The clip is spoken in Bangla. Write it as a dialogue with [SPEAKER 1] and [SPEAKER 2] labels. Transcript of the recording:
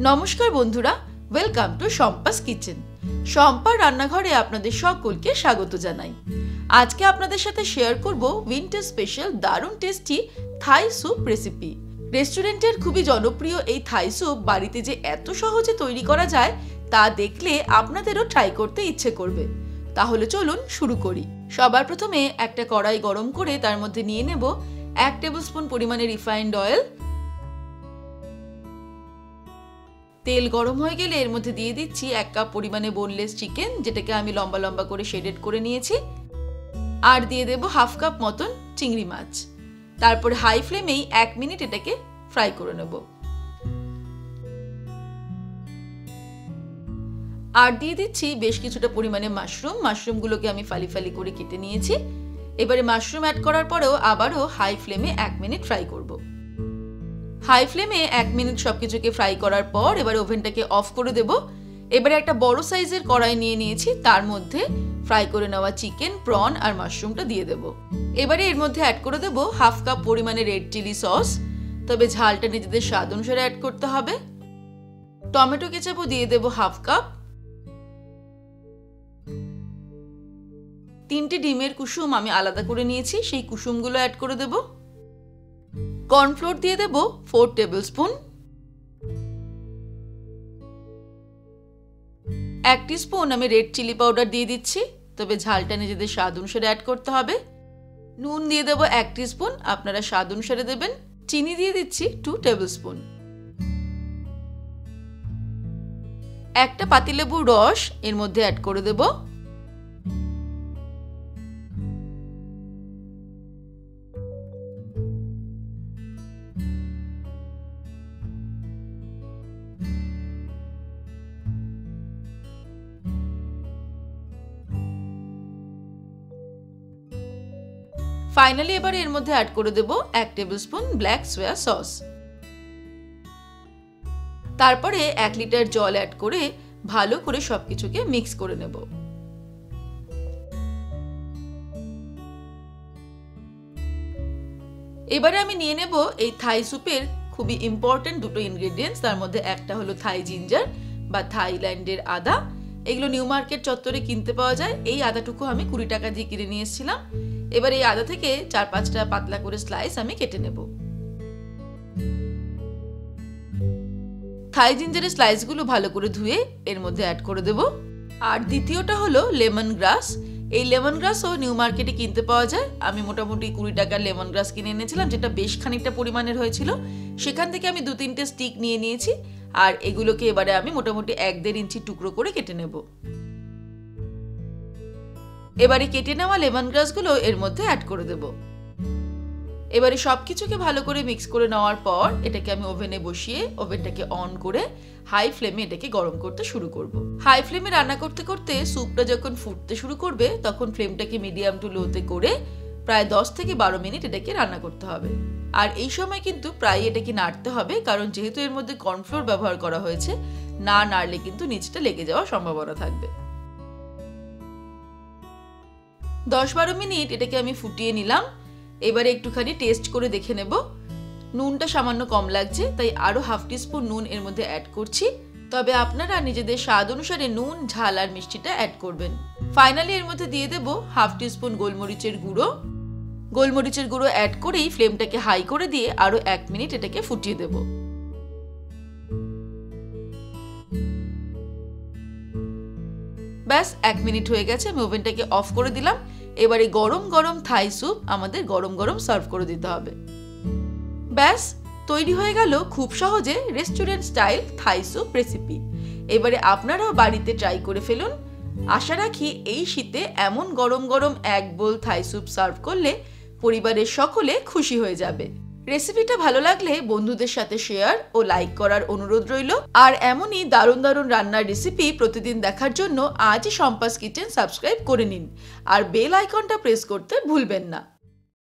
[SPEAKER 1] নমস্কার বন্ধুরা, ওয়েলকাম টু শম্পাস কিচেন। শম্পার রান্নাঘরে আপনাদের সকলকে স্বাগত জানাই। আজকে আপনাদের সাথে শেয়ার করব উইন্টার স্পেশাল দারুণ টেস্টি থাই স্যুপ রেসিপি। রেস্টুরেন্টের খুবই জনপ্রিয় এই থাই স্যুপ বাড়িতে যে এত সহজে তৈরি করা যায় তা দেখলে আপনাদেরও ট্রাই করতে ইচ্ছে করবে। তাহলে চলুন শুরু করি। সবার প্রথমে একটা কড়াই গরম করে তার মধ্যে নিয়ে নেব 1 টেবিলস্পুন পরিমাণে রিফাইন্ড অয়েল। তেল গরম হয়ে গেলে এর মধ্যে দিয়ে দিচ্ছি 1 কাপ পরিমাণে বোনলেস চিকেন, যেটাকে আমি লম্বা লম্বা করে শেডেড করে নিয়েছি। আর দিয়ে দেব 1/2 কাপ মতন চিংড়ি মাছ। তারপর হাই ফ্লেমেই 1 মিনিট এটাকে ফ্রাই করে নেব। আর দিয়ে দিচ্ছি বেশ কিছুটা পরিমাণে মাশরুমগুলোকে আমি ফালি ফালি করে কেটে নিয়েছি। এবারে মাশরুম অ্যাড করার পরেও আবারও হাই ফ্লেমে 1 মিনিট ফ্রাই করব। হাই ফ্লেমে 1 মিনিট সবকিছুকে ফ্রাই করার পর এবারে ওভেনটাকে অফ করে দেব। এবারে একটা বড় সাইজের কড়াই নিয়ে নিয়েছি, তার মধ্যে ফ্রাই করে নেওয়া চিকেন, প্রন আর মাশরুমটা দিয়ে দেব। এবারে এর মধ্যে অ্যাড করে দেব 1/2 কাপ পরিমাণে রেড চিলি সস, তবে ঝালটা নিজেদের স্বাদ অনুসারে অ্যাড করতে হবে। টমেটো কেচাপও দিয়ে দেব 1/2 কাপ। 3টে ডিমের কুসুম আমি আলাদা করে নিয়েছি, সেই কুসুমগুলো অ্যাড করে দেব। কর্নফ্লোর দিয়ে দেব 4 টেবিলস্পুন। 1 টিস্পুন আমি রেড চিলি পাউডার দিয়ে দিচ্ছি, তবে ঝালটা নিজেদের স্বাদ অনুসারে অ্যাড করতে হবে। নুন দিয়ে দেব 1 টিস্পুন, আপনারা স্বাদ অনুসারে দেবেন। চিনি দিয়ে দিচ্ছি 2 টেবিলস্পুন। একটা পাতিলেবুর রস এর মধ্যে অ্যাড করে দেব। ফাইনালি এবার এর মধ্যে অ্যাড করে দেব 1 টেবিলস্পুন ব্ল্যাক সোয়া সস। তারপরে 1 লিটার জল অ্যাড করে ভালো করে সবকিছুকে মিক্স করে নেব। এবারে আমি নিয়ে নেব এই থাই স্যুপের খুবই ইম্পর্টেন্ট দুটো ইনগ্রেডিয়েন্টস। তার মধ্যে একটা হলো থাই জিঞ্জার বা থাইল্যান্ডের আদা। এগুলো নিউ মার্কেট চত্বরে কিনতে পাওয়া যায়। এই আদাটুকু আমি 20 টাকা দিয়ে কিনে নিয়ে এসেছিলাম। এবার এই আদা থেকে 4-5টা পাতলা করে স্লাইস আমি কেটে নেব। থাই জিঞ্জারের স্লাইসগুলো ভালো করে ধুয়ে এর মধ্যে অ্যাড করে দেব। আর দ্বিতীয়টা হলো লেমন গ্রাস। এই লেমন গ্রাসও নিউ মার্কেটে কিনতে পাওয়া যায়। আমি মোটামুটি 20 টাকার লেমন গ্রাস কিনে এনেছিলাম, যেটা বেশ খানিকটা পরিমাণের হয়েছিল। সেখান থেকে আমি 2-3টে স্টিক নিয়ে নিয়েছি। আর এগুলোকে এবারে আমি মোটামুটি 1-1.5 ইঞ্চি টুকরো করে কেটে নেব। এবারে কেটে নেওয়া লেমন গ্রাসগুলো এর মধ্যে অ্যাড করে দেব। এবারে সবকিছুকে ভালো করে মিক্স করে নেওয়ার পর এটাকে আমি ওভেনে বসিয়ে ওভেনটাকে অন করে হাই ফ্লেমে এটাকে গরম করতে শুরু করব। হাই ফ্লেমে রান্না করতে করতে স্যুপটা যখন ফুটতে শুরু করবে তখন ফ্লেমটাকে মিডিয়াম টু লোতে করে প্রায় 10 থেকে 12 মিনিট এটাকে রান্না করতে হবে। আর এই সময় কিন্তু প্রায় এটাকে নাড়তে হবে, কারণ যেহেতু এর মধ্যে কর্নফ্লোর ব্যবহার করা হয়েছে, না নাড়লে কিন্তু নিচটা লেগে যাওয়ার সম্ভাবনা থাকবে। 10-12 মিনিট এটাকে আমি ফুটিয়ে নিলাম। এবারে একটুখানি টেস্ট করে দেখে নেব। নুনটা সামান্য কম লাগছে, তাই আরো 1/2 টিস্পুন নুন এর মধ্যে অ্যাড করছি। তবে আপনারা নিজেদের স্বাদ অনুসারে নুন, ঝাল আর মিষ্টিটা অ্যাড করবেন। ফাইনালি এর মধ্যে দিয়ে দেব 1/2 টিস্পুন গোলমরিচের গুঁড়ো। গোলমরিচের গুঁড়ো অ্যাড করেই ফ্লেমটাকে হাই করে দিয়ে আরো 1 মিনিট এটাকে ফুটিয়ে দেব। ব্যাস 1 মিনিট হয়ে গেছে, আমি ওভেনটাকে অফ করে দিলাম। এবারে গরম গরম থাই স্যুপ আমাদের গরম গরম সার্ভ করে দিতে হবে। ব্যাস তৈরি হয়ে গেল খুব সহজে restaurant style Thai soup recipe. এবারে আপনারাও বাড়িতে ট্রাই করে ফেলুন। আশা রাখি এই শীতে এমন গরম গরম 1 বোল থাই স্যুপ সার্ভ করলে পরিবারের সকলে খুশি হয়ে যাবে। রেসিপিটা ভালো লাগলে বন্ধুদের সাথে শেয়ার ও লাইক করার অনুরোধ রইল। আর এমনই দারুণ দারুণ রান্নার রেসিপি প্রতিদিন দেখার জন্য আজই শম্পাস কিচেন সাবস্ক্রাইব করে নিন আর বেল আইকনটা প্রেস করতে ভুলবেন না।